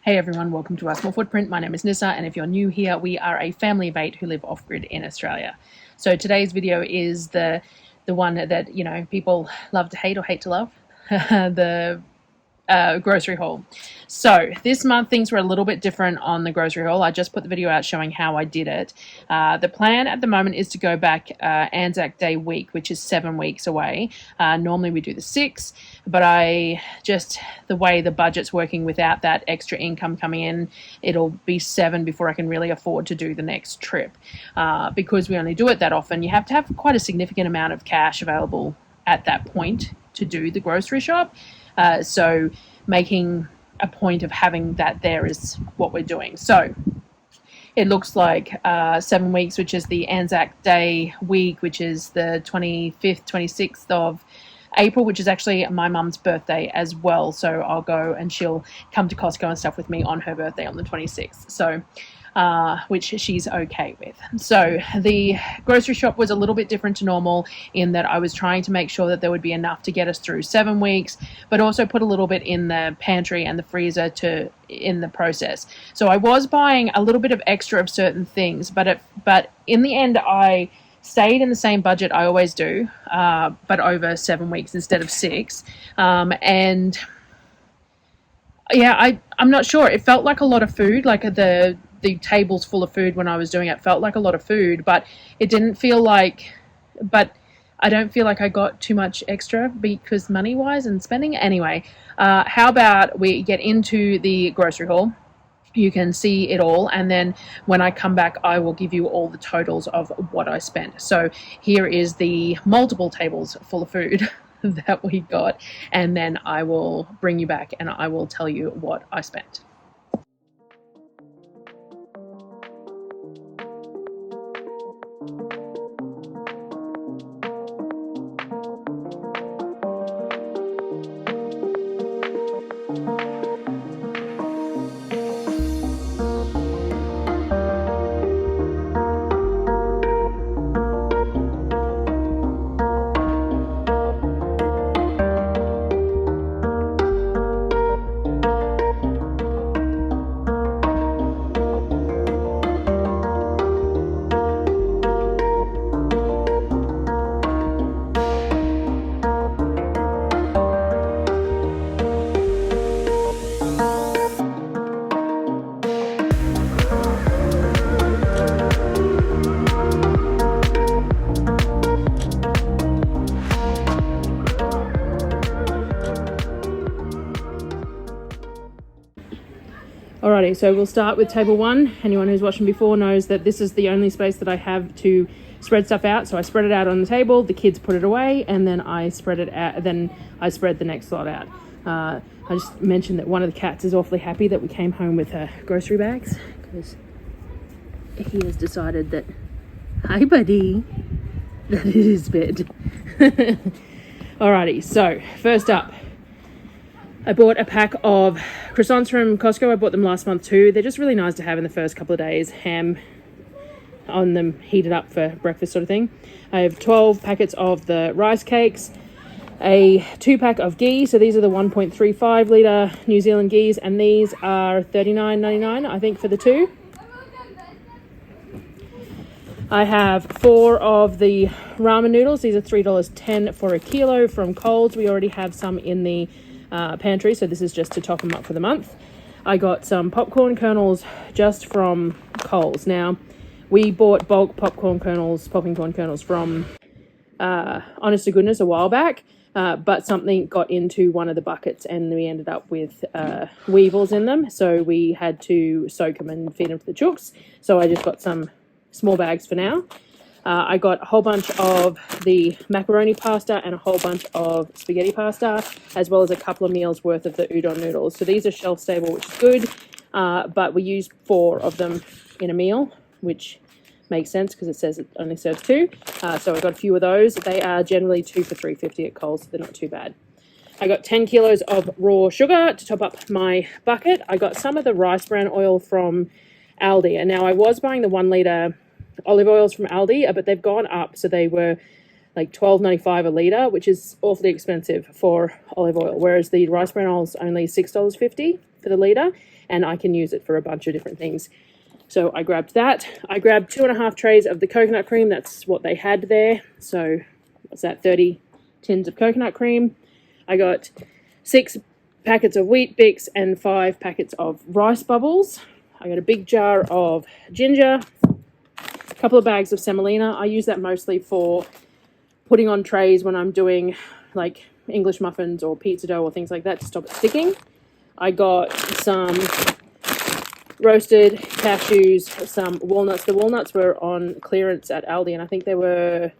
Hey everyone, welcome to our small footprint. My name is Nyssa, and if you're new here, we are a family of 8 who live off-grid in Australia. So today's video is the one that, you know, people love to hate or hate to love, the grocery haul. So this month things were a little bit different on the grocery haul. I just put the video out showing how I did it. The plan at the moment is to go back Anzac Day week, which is 7 weeks away. Normally we do the 6, but the way the budget's working without that extra income coming in, it'll be 7 before I can really afford to do the next trip. Because we only do it that often, you have to have quite a significant amount of cash available at that point to do the grocery shop. So making a point of having that there is what we're doing. So it looks like 7 weeks, which is the Anzac Day week, which is the 25th, 26th of April, which is actually my mum's birthday as well. So I'll go and she'll come to Costco and stuff with me on her birthday on the 26th. So which she's okay with. So the grocery shop was a little bit different to normal in that I was trying to make sure that there would be enough to get us through 7 weeks, but also put a little bit in the pantry and the freezer in the process. So I was buying a little bit of extra of certain things, but in the end I stayed in the same budget I always do, but over 7 weeks instead of 6. And yeah, I'm not sure. It felt like a lot of food, like the tables full of food when I was doing it felt like a lot of food, but it didn't feel like, but I don't feel like I got too much extra because money-wise and spending. Anyway, how about we get into the grocery haul? You can see it all, and then when I come back I will give you all the totals of what I spent. So here is the multiple tables full of food that we got, and then I will bring you back and I will tell you what I spent. Alrighty, so we'll start with table 1. Anyone who's watching before knows that this is the only space that I have to spread stuff out. So I spread it out on the table, the kids put it away, and then I spread it out. Then I spread the next lot out. I just mentioned that one of the cats is awfully happy that we came home with grocery bags because he has decided that, hi buddy, that it is bed. Alrighty, so first up, I bought a pack of croissants from Costco. I bought them last month too. They're just really nice to have in the first couple of days. Ham on them, heated up for breakfast sort of thing. I have 12 packets of the rice cakes, a 2-pack of ghee. So these are the 1.35 litre New Zealand ghees, and these are $39.99, I think, for the 2. I have 4 of the ramen noodles. These are $3.10 for a kilo from Coles. We already have some in the pantry, so this is just to top them up for the month. I got some popcorn kernels just from Coles. Now, we bought bulk popping corn kernels from Honest to Goodness a while back, but something got into one of the buckets and we ended up with weevils in them, so we had to soak them and feed them to the chooks. So I just got some small bags for now. I got a whole bunch of the macaroni pasta and a whole bunch of spaghetti pasta, as well as a couple of meals worth of the udon noodles. So these are shelf stable, which is good, but we used 4 of them in a meal, which makes sense because it says it only serves 2. So I got a few of those. They are generally 2 for $3.50 at Coles, so they're not too bad. I got 10 kilos of raw sugar to top up my bucket. I got some of the rice bran oil from Aldi, and now I was buying the 1 litre olive oils from Aldi, but they've gone up. So they were like $12.95 a litre, which is awfully expensive for olive oil, whereas the rice bran oil is only $6.50 for the litre, and I can use it for a bunch of different things. So I grabbed that. I grabbed 2.5 trays of the coconut cream. That's what they had there. So what's that, 30 tins of coconut cream. I got 6 packets of Wheat Bix and 5 packets of rice bubbles. I got a big jar of ginger, a couple of bags of semolina. I use that mostly for putting on trays when I'm doing like English muffins or pizza dough or things like that to stop it sticking. I got some roasted cashews, some walnuts. The walnuts were on clearance at Aldi, and I think they were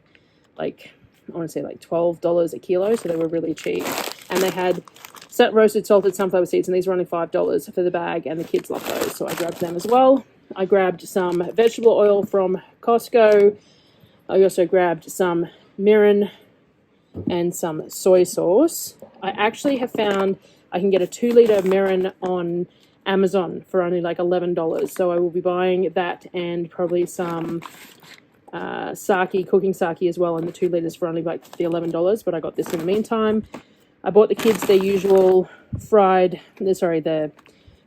like, I want to say like $12 a kilo, so they were really cheap. And they had roasted salted sunflower seeds, and these were only $5 for the bag, and the kids love those, so I grabbed them as well. I grabbed some vegetable oil from Costco. I also grabbed some mirin and some soy sauce. I actually have found I can get a 2-litre of mirin on Amazon for only like $11, so I will be buying that and probably some sake, cooking sake as well, in the 2 litres for only like the $11, but I got this in the meantime. I bought the kids their usual the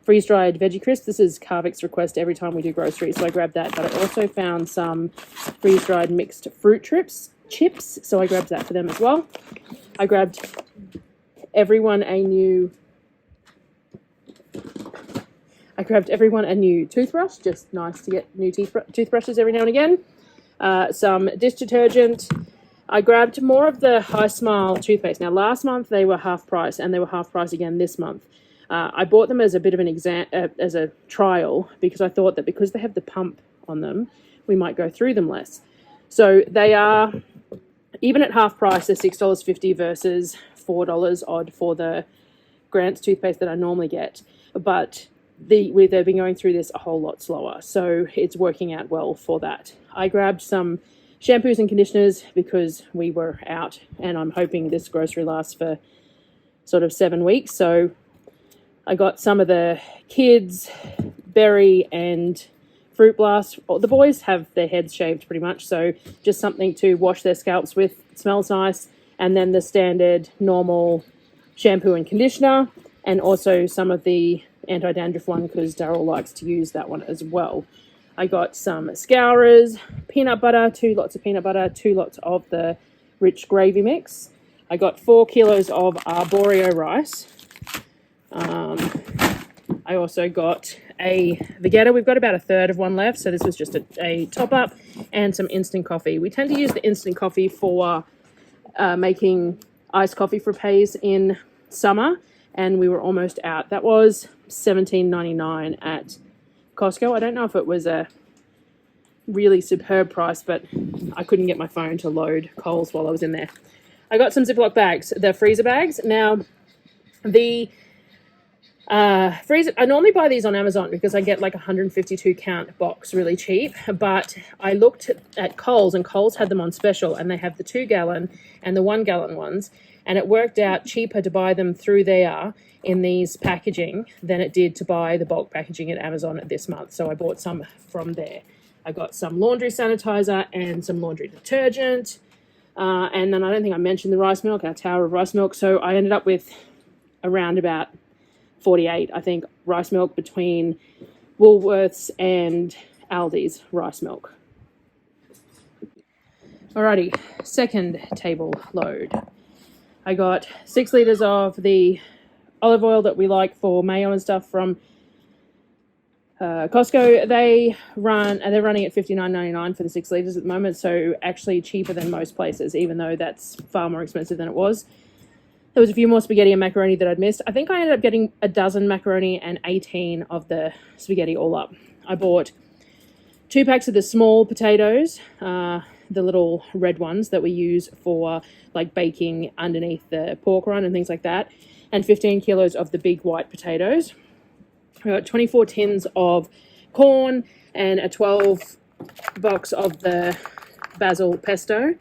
freeze-dried veggie crisp. This is Kavik's request every time we do groceries, so I grabbed that, but I also found some freeze-dried mixed fruit chips, so I grabbed that for them as well. I grabbed everyone a new toothbrush. Just nice to get new toothbrushes every now and again. Some dish detergent. I grabbed more of the High Smile toothpaste. Now, last month they were half price, and they were half price again this month. I bought them as a bit of an as a trial, because I thought that because they have the pump on them, we might go through them less. So they are, even at half price, they're $6.50 versus $4 odd for the Grant's toothpaste that I normally get. But they've been going through this a whole lot slower, so it's working out well for that. I grabbed some shampoos and conditioners because we were out, and I'm hoping this grocery lasts for sort of 7 weeks. So I got some of the kids' berry and fruit blast. The boys have their heads shaved pretty much, so just something to wash their scalps with. It smells nice. And then the standard normal shampoo and conditioner, and also some of the anti-dandruff one, because Darryl likes to use that one as well. I got some scourers, peanut butter, 2 lots of peanut butter, 2 lots of the rich gravy mix. I got 4 kilos of arborio rice. I also got a vegeta. We've got about 1/3 of one left, so this was just a top-up, and some instant coffee. We tend to use the instant coffee for making iced coffee frappes in summer, and we were almost out. That was $17.99 at Costco. I don't know if it was a really superb price, but I couldn't get my phone to load Coles while I was in there. I got some Ziploc bags, the freezer bags. Now, the freezer, I normally buy these on Amazon because I get like a 152 count box really cheap, but I looked at Coles, and Coles had them on special, and they have the 2 gallon and the 1 gallon ones, and it worked out cheaper to buy them through there in these packaging than it did to buy the bulk packaging at Amazon this month. So I bought some from there. I got some laundry sanitizer and some laundry detergent, and then I don't think I mentioned the rice milk, our tower of rice milk. So I ended up with around about 48, I think, rice milk between Woolworths and Aldi's rice milk. Alrighty, second table load. I got 6 litres of the olive oil that we like for mayo and stuff from Costco. They're running at $59.99 for the 6 litres at the moment, so actually cheaper than most places, even though that's far more expensive than it was. There was a few more spaghetti and macaroni that I'd missed. I think I ended up getting a dozen macaroni and 18 of the spaghetti all up. I bought 2 packs of the small potatoes, the little red ones that we use for like baking underneath the pork rind and things like that, and 15 kilos of the big white potatoes. I got 24 tins of corn and a 12 box of the basil pesto.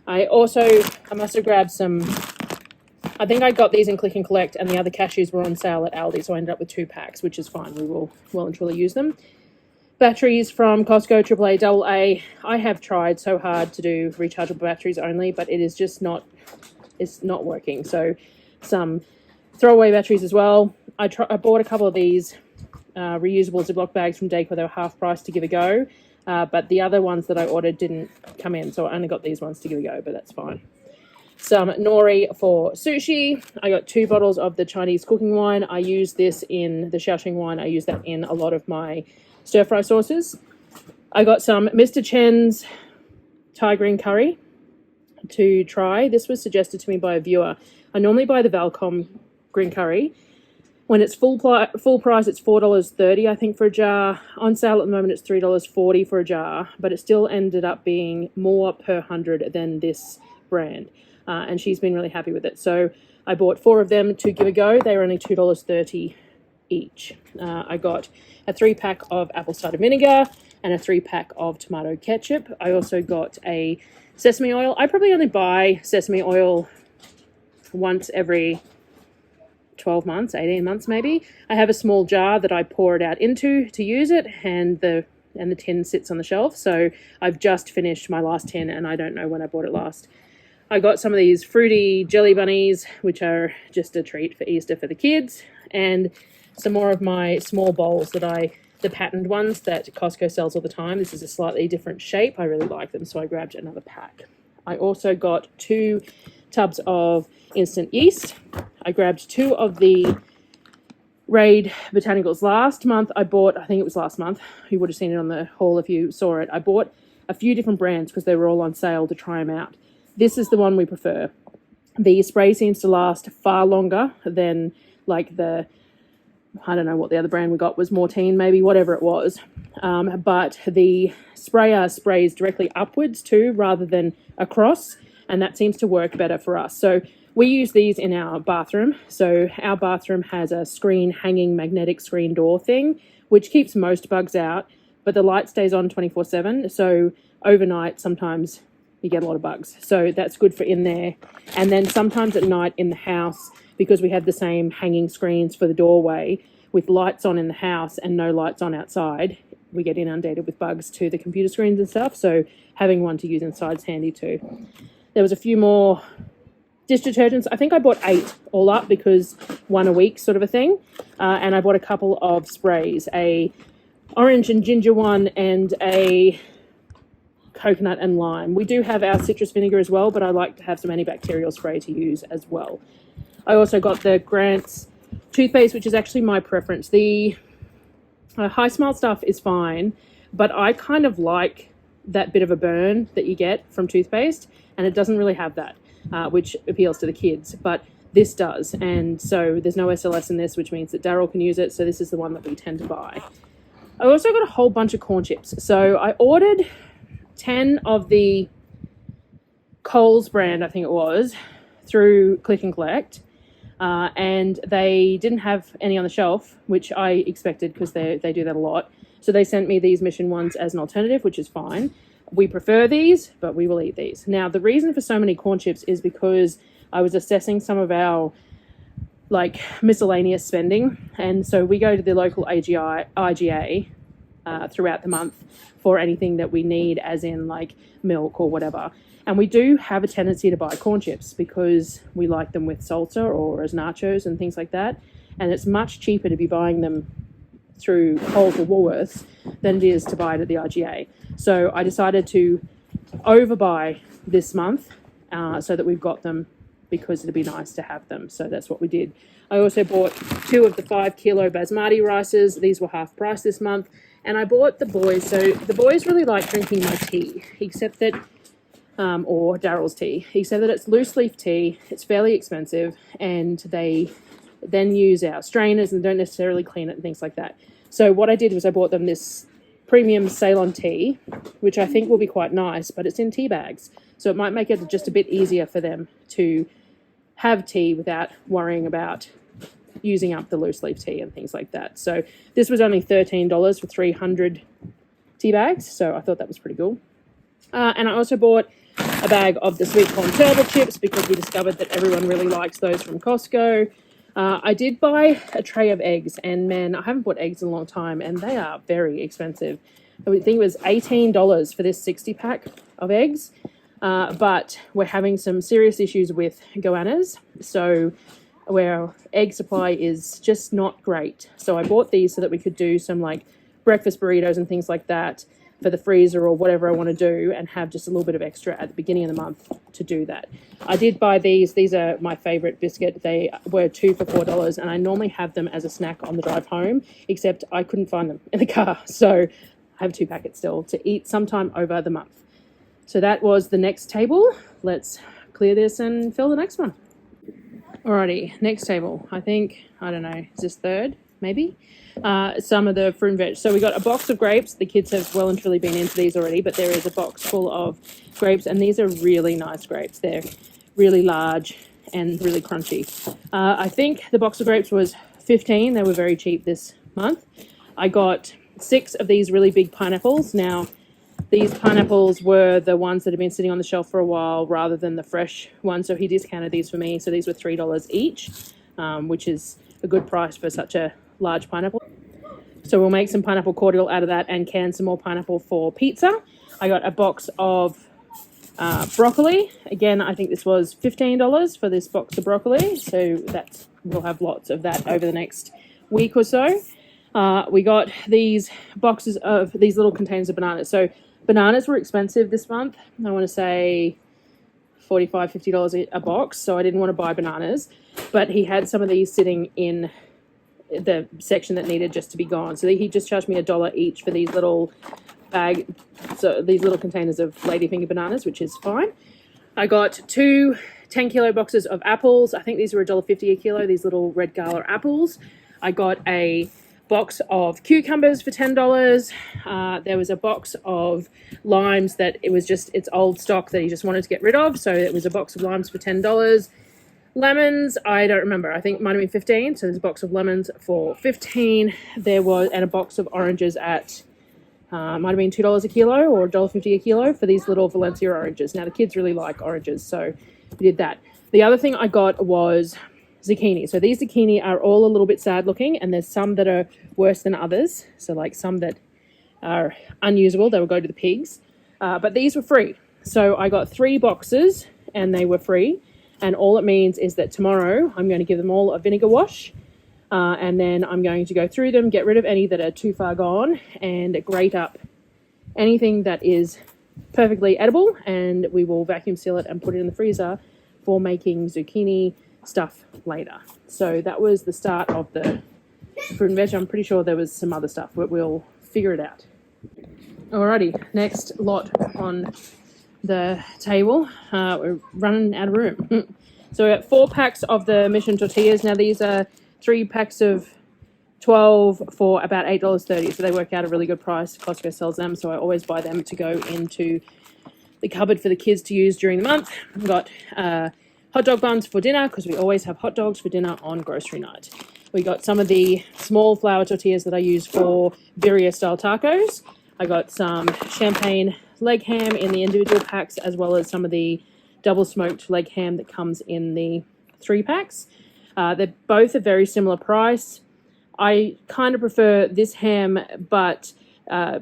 I must have grabbed some, I think I got these in Click and Collect, and the other cashews were on sale at Aldi, so I ended up with 2 packs, which is fine. We will well and truly use them. batteries from Costco, AAA, AA. I have tried so hard to do rechargeable batteries only, but it is just not, it's not working. So some throwaway batteries as well. I bought a couple of these reusable Ziploc bags from Decor. They were half price to give a go, but the other ones that I ordered didn't come in, so I only got these ones to give a go, but that's fine. Some nori for sushi. I got 2 bottles of the Chinese cooking wine. I use this in the Shaoxing wine. I use that in a lot of my stir fry sauces. I got some Mr. Chen's Thai green curry to try. This was suggested to me by a viewer. I normally buy the Valcom green curry. When it's full price, it's $4.30, I think, for a jar. On sale at the moment, it's $3.40 for a jar, but it still ended up being more per 100 than this brand. And she's been really happy with it. So I bought 4 of them to give a go. They were only $2.30 each. I got a 3-pack of apple cider vinegar and a 3-pack of tomato ketchup. I also got a sesame oil. I probably only buy sesame oil once every 12 months, 18 months maybe. I have a small jar that I pour it out into to use it, and the tin sits on the shelf. So I've just finished my last tin and I don't know when I bought it last. I got some of these fruity jelly bunnies, which are just a treat for Easter for the kids, and some more of my small bowls the patterned ones that Costco sells all the time. This is a slightly different shape. I really like them, so I grabbed another pack. I also got 2 tubs of instant yeast. I grabbed 2 of the Raid Botanicals. Last month I bought, I think it was last month, you would have seen it on the haul if you saw it, I bought a few different brands because they were all on sale to try them out. This is the one we prefer. The spray seems to last far longer than like the, I don't know what the other brand we got was, Mortine maybe, whatever it was. But the sprayer sprays directly upwards too rather than across, and that seems to work better for us. So we use these in our bathroom. So our bathroom has a hanging magnetic screen door thing, which keeps most bugs out, but the light stays on 24/7. So overnight, sometimes you get a lot of bugs. So that's good for in there. And then sometimes at night in the house, because we have the same hanging screens for the doorway with lights on in the house and no lights on outside, we get inundated with bugs to the computer screens and stuff. So having one to use inside is handy too. There was a few more dish detergents. I think I bought 8 all up because 1 a week sort of a thing. And I bought a couple of sprays, a orange and ginger one and a coconut and lime. We do have our citrus vinegar as well, but I like to have some antibacterial spray to use as well. I also got the Grant's toothpaste, which is actually my preference. The High Smile stuff is fine, but I kind of like that bit of a burn that you get from toothpaste, and it doesn't really have that, which appeals to the kids, but this does. And so there's no SLS in this, which means that Darryl can use it. So this is the one that we tend to buy. I also got a whole bunch of corn chips. So I ordered 10 of the Coles brand, I think it was, through Click and Collect, and they didn't have any on the shelf, which I expected because they do that a lot. So they sent me these Mission ones as an alternative, which is fine. We prefer these, but we will eat these. Now, the reason for so many corn chips is because I was assessing some of our like miscellaneous spending, and so we go to the local IGA throughout the month for anything that we need, as in like milk or whatever. And we do have a tendency to buy corn chips because we like them with salsa or as nachos and things like that. And it's much cheaper to be buying them through Coles or Woolworths than it is to buy it at the IGA. So I decided to overbuy this month so that we've got them, because it'd be nice to have them. So that's what we did. I also bought 2 of the 5 kilo basmati rices. These were half price this month. And I bought the boys. So the boys really like drinking my tea, except that, or Darryl's tea, except that it's loose leaf tea. It's fairly expensive, and they then use our strainers and don't necessarily clean it and things like that. So what I did was I bought them this premium Ceylon tea, which I think will be quite nice, but it's in tea bags. So it might make it just a bit easier for them to have tea without worrying about using up the loose leaf tea and things like that. So this was only $13 for 300 tea bags. So I thought that was pretty cool. And I also bought a bag of the sweet corn turtle chips because we discovered that everyone really likes those from Costco. I did buy a tray of eggs, and man, I haven't bought eggs in a long time, and they are very expensive. I think it was $18 for this 60-pack of eggs, but we're having some serious issues with goannas, so where egg supply is just not great. So I bought these so that we could do some like breakfast burritos and things like that for the freezer or whatever I want to do, and have just a little bit of extra at the beginning of the month to do that. I did buy these. These are my favorite biscuit. They were 2 for $4, and I normally have them as a snack on the drive home, except I couldn't find them in the car. So I have 2 packets still to eat sometime over the month. So that was the next table. Let's clear this and fill the next one. Alrighty, next table. I think, I don't know, is this third, maybe? Some of the fruit and veg. So we got a box of grapes. The kids have well and truly been into these already, but there is a box full of grapes, and these are really nice grapes. They're really large and really crunchy. I think the box of grapes was $15. They were very cheap this month. I got 6 of these really big pineapples. Now, these pineapples were the ones that have been sitting on the shelf for a while rather than the fresh ones, so he discounted these for me. So these were $3 each, which is a good price for such a large pineapple. So we'll make some pineapple cordial out of that and can some more pineapple for pizza. I got a box of broccoli. Again, I think this was $15 for this box of broccoli, so we'll have lots of that over the next week or so. We got these boxes of these little containers of bananas. So bananas were expensive this month. I want to say $45, $50 a box, so I didn't want to buy bananas. But he had some of these sitting in the section that needed just to be gone. So he just charged me $1 each for these little these little containers of ladyfinger bananas, which is fine. I got 2 10-kilo boxes of apples. I think these were $1.50 a kilo, these little red gala apples. I got a box of cucumbers for $10. There was a box of limes that it's old stock that he just wanted to get rid of, so it was a box of limes for $10. Lemons, I don't remember, I think it might have been 15, so there's a box of lemons for 15. And a box of oranges at might have been $2 a kilo or $1.50 a kilo for these little Valencia oranges. Now the kids really like oranges, so we did that. The other thing I got was zucchini. So these zucchini are all a little bit sad looking, and there's some that are worse than others. So like some that are unusable, they will go to the pigs. But these were free. So I got 3 boxes and they were free. And all it means is that tomorrow I'm going to give them all a vinegar wash. And then I'm going to go through them, get rid of any that are too far gone, and grate up anything that is perfectly edible. And we will vacuum seal it and put it in the freezer for making zucchini stuff later. So that was the start of the fruit and veg. I'm pretty sure there was some other stuff, but we'll figure it out. Alrighty, next lot on the table. We're running out of room. So we got 4 packs of the Mission tortillas. Now these are 3 packs of 12 for about $8.30, so they work out a really good price. Costco sells them, so I always buy them to go into the cupboard for the kids to use during the month. We've got hot dog buns for dinner, because we always have hot dogs for dinner on grocery night. We got some of the small flour tortillas that I use for birria style tacos. I got some champagne leg ham in the individual packs, as well as some of the double smoked leg ham that comes in the 3 packs. They're both a very similar price. I kind of prefer this ham, but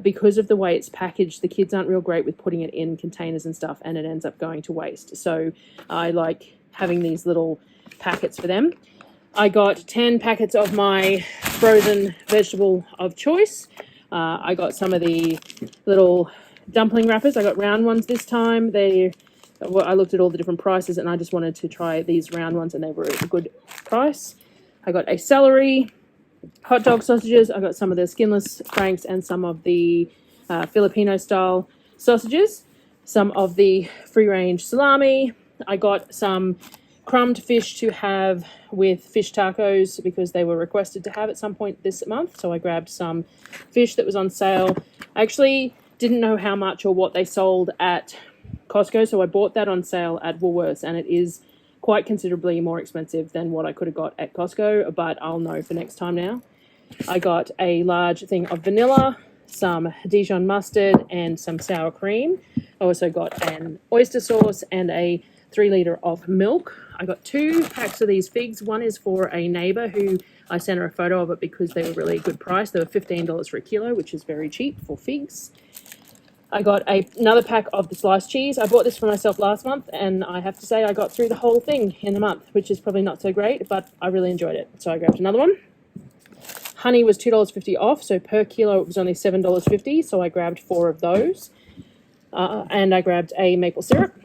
because of the way it's packaged, the kids aren't real great with putting it in containers and stuff, and it ends up going to waste. So I like having these little packets for them. I got 10 packets of my frozen vegetable of choice. I got some of the little dumpling wrappers. I got round ones this time. I looked at all the different prices, and I just wanted to try these round ones, and they were a good price. I got a celery, hot dog sausages. I got some of the skinless franks and some of the Filipino style sausages, some of the free range salami. I got some crumbed fish to have with fish tacos because they were requested to have at some point this month. So I grabbed some fish that was on sale. I actually didn't know how much or what they sold at Costco, so I bought that on sale at Woolworths, and it is quite considerably more expensive than what I could have got at Costco, but I'll know for next time now. I got a large thing of vanilla, some Dijon mustard, and some sour cream. I also got an oyster sauce and a 3 litre of milk. I got 2 packs of these figs. One is for a neighbour who I sent her a photo of it because they were really a good price. They were $15 for a kilo, which is very cheap for figs. I got another pack of the sliced cheese. I bought this for myself last month, and I have to say I got through the whole thing in a month, which is probably not so great, but I really enjoyed it. So I grabbed another one. Honey was $2.50 off, so per kilo it was only $7.50, so I grabbed 4 of those. And I grabbed a maple syrup.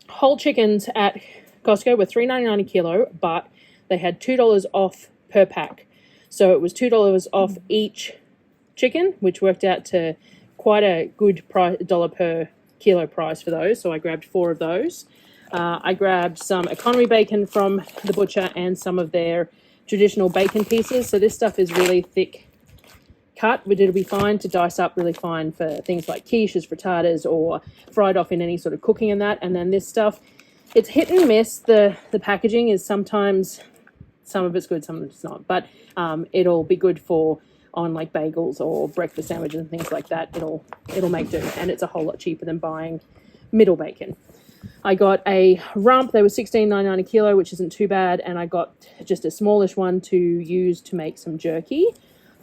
Whole chickens at Costco were $3.99 a kilo, but they had $2 off per pack. So it was $2 off each chicken, which worked out to quite a good price, dollar per kilo price for those. So I grabbed 4 of those. I grabbed some economy bacon from the butcher and some of their traditional bacon pieces. So this stuff is really thick cut, but it'll be fine to dice up really fine for things like quiches, frittatas, or fried off in any sort of cooking and that. And then this stuff, it's hit and miss. The packaging is sometimes, some of it's good, some of it's not, but it'll be good for on like bagels or breakfast sandwiches and things like that. It'll make do, and it's a whole lot cheaper than buying middle bacon. I got a rump. They were $16.99 a kilo, which isn't too bad, and I got just a smallish one to use to make some jerky.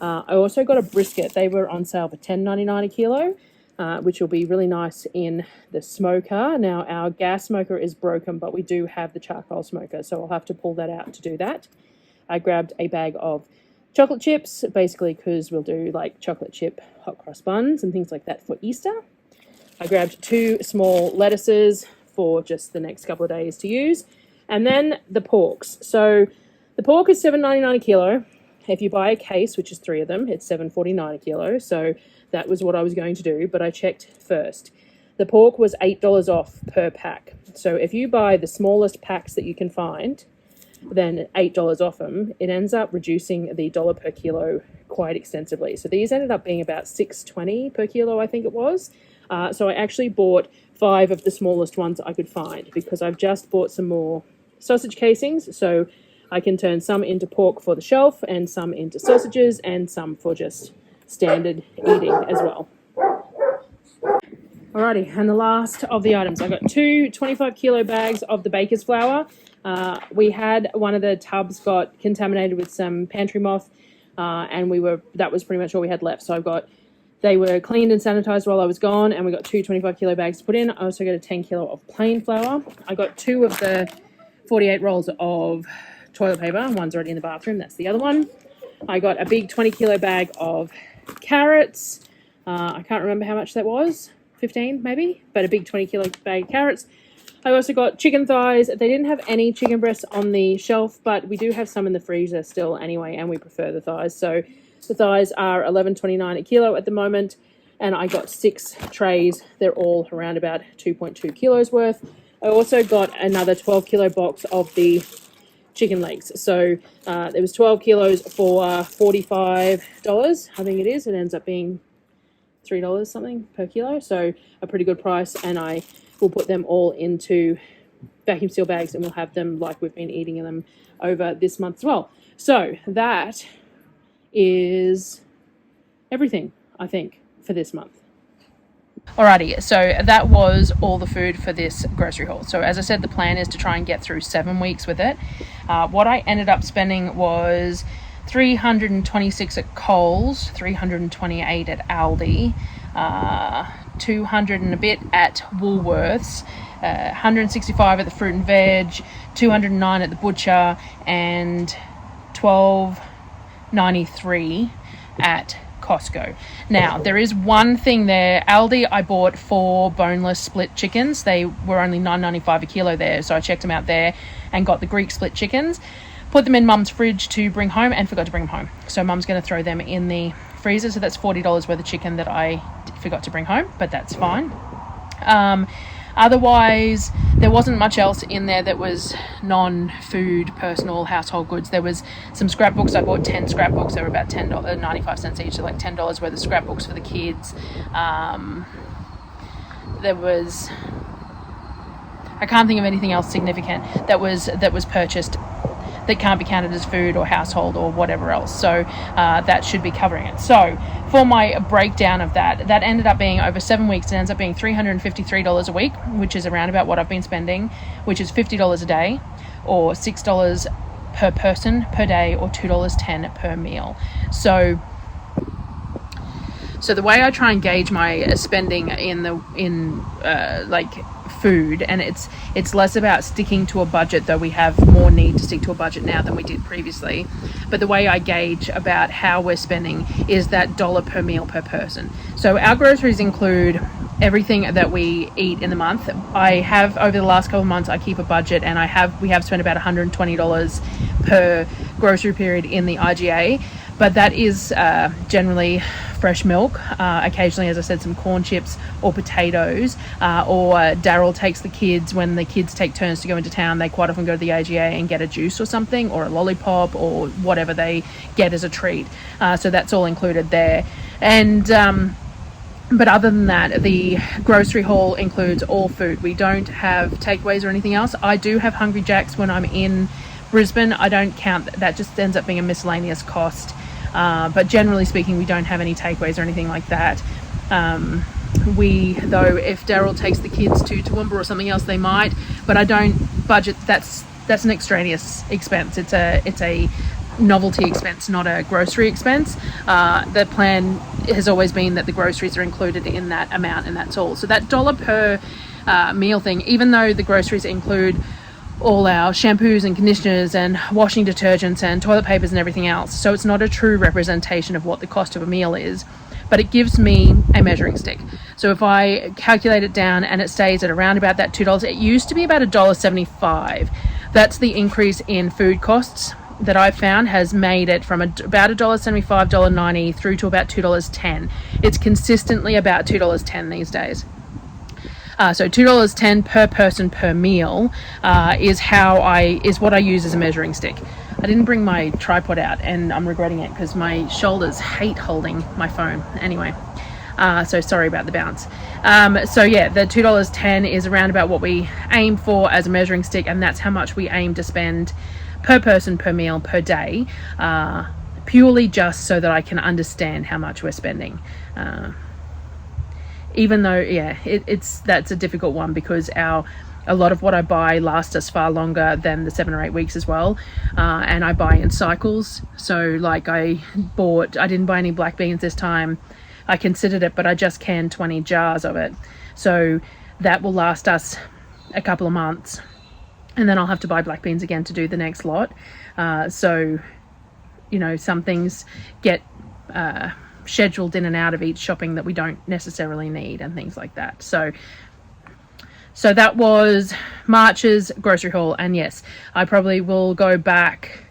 I also got a brisket. They were on sale for $10.99 a kilo, which will be really nice in the smoker. Now, our gas smoker is broken, but we do have the charcoal smoker, so I'll have to pull that out to do that. I grabbed a bag of chocolate chips, basically because we'll do like chocolate chip hot cross buns and things like that for Easter. I grabbed 2 small lettuces for just the next couple of days to use. And then the porks. So the pork is $7.99 a kilo. If you buy a case, which is 3 of them, it's $7.49 a kilo. So that was what I was going to do, but I checked first. The pork was $8 off per pack. So if you buy the smallest packs that you can find, then $8 off them, it ends up reducing the dollar per kilo quite extensively. So these ended up being about $6.20 per kilo, I think it was. So I actually bought 5 of the smallest ones I could find because I've just bought some more sausage casings. So I can turn some into pork for the shelf and some into sausages and some for just standard eating as well. Alrighty, and the last of the items. I got 2 25 kilo bags of the baker's flour. We had one of the tubs got contaminated with some pantry moth, and that was pretty much all we had left. So they were cleaned and sanitized while I was gone, and we got 2 25 kilo bags to put in. I also got a 10 kilo of plain flour. I got 2 of the 48 rolls of toilet paper. One's already in the bathroom, that's the other one. I got a big 20 kilo bag of carrots. I can't remember how much that was, 15 maybe, but a big 20 kilo bag of carrots. I also got chicken thighs. They didn't have any chicken breasts on the shelf, but we do have some in the freezer still anyway, and we prefer the thighs. So the thighs are $11.29 a kilo at the moment, and I got 6 trays. They're all around about 2.2 kilos worth. I also got another 12 kilo box of the chicken legs. So there was 12 kilos for $45, I think it is. It ends up being $3 something per kilo, so a pretty good price, and I will put them all into vacuum seal bags and we'll have them like we've been eating them over this month as well. So that is everything, I think, for this month. Alrighty, so that was all the food for this grocery haul. So as I said, the plan is to try and get through 7 weeks with it. What I ended up spending was $326 at Coles, $328 at Aldi, $200 and a bit at Woolworths, $165 at the fruit and veg, $209 at the butcher, and $12.93 at Costco. Now, there is one thing there. Aldi, I bought 4 boneless split chickens. They were only $9.95 a kilo there, so I checked them out there and got the Greek split chickens. Put them in Mum's fridge to bring home and forgot to bring them home. So Mum's going to throw them in the freezer. So that's $40 worth of chicken that I forgot to bring home, but that's fine. Otherwise, there wasn't much else in there that was non-food, personal, household goods. There was some scrapbooks. I bought 10 scrapbooks. They were about $95 each, so like $10 worth of scrapbooks for the kids. There was... I can't think of anything else significant that was purchased. that can't be counted as food or household or whatever else. So that should be covering it. So for my breakdown of that ended up being over 7 weeks. It ends up being $353 a week, which is around about what I've been spending, which is $50 a day, or $6 per person per day, or $2.10 per meal. So the way I try and gauge my spending in like food, and it's less about sticking to a budget, though we have more need to stick to a budget now than we did previously, but the way I gauge about how we're spending is that dollar per meal per person. So our groceries include everything that we eat in the month. I have, over the last couple of months, I keep a budget, and we have spent about $120 per grocery period in the IGA, but that is generally fresh milk, occasionally, as I said, some corn chips or potatoes, or Darryl takes the kids, when the kids take turns to go into town, they quite often go to the AGA and get a juice or something, or a lollipop, or whatever they get as a treat. So that's all included there. And but other than that, the grocery haul includes all food. We don't have takeaways or anything else. I do have Hungry Jack's when I'm in Brisbane. I don't count that, just ends up being a miscellaneous cost. But generally speaking, we don't have any takeaways or anything like that. Though if Darryl takes the kids to Toowoomba or something else, they might, but I don't budget. That's an extraneous expense. It's a novelty expense, not a grocery expense. The plan has always been that the groceries are included in that amount, and that's all. So that dollar per meal thing, even though the groceries include all our shampoos and conditioners and washing detergents and toilet papers and everything else, so it's not a true representation of what the cost of a meal is, but it gives me a measuring stick. So if I calculate it down and it stays at around about that $2, it used to be about $1.75. That's the increase in food costs that I've found has made it from about $1.75, $1.90 through to about $2.10. It's consistently about $2.10 these days. So $2.10 per person per meal is what I use as a measuring stick. I didn't bring my tripod out, and I'm regretting it because my shoulders hate holding my phone. Anyway, so sorry about the bounce. So yeah, the $2.10 is around about what we aim for as a measuring stick, and that's how much we aim to spend per person per meal per day, purely just so that I can understand how much we're spending. Even though, yeah, that's a difficult one, because a lot of what I buy lasts us far longer than the 7 or 8 weeks as well, and I buy in cycles. So like I didn't buy any black beans this time. I considered it, but I just canned 20 jars of it, so that will last us a couple of months, and then I'll have to buy black beans again to do the next lot. So some things get scheduled in and out of each shopping that we don't necessarily need, and things like that. So that was March's grocery haul, and yes, I probably will go back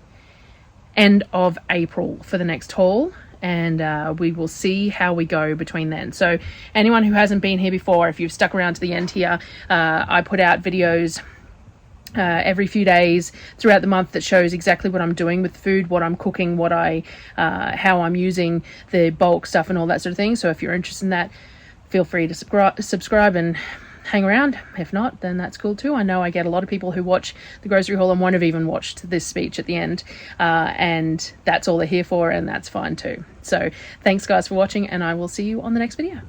end of April for the next haul, and we will see how we go between then. So anyone who hasn't been here before, if you've stuck around to the end here, I put out videos every few days throughout the month that shows exactly what I'm doing with food, what I'm cooking, how I'm using the bulk stuff and all that sort of thing. So if you're interested in that, feel free to subscribe and hang around. If not, then that's cool too. I know I get a lot of people who watch the grocery haul and won't have even watched this speech at the end, and that's all they're here for, and that's fine too. So thanks guys for watching, and I will see you on the next video.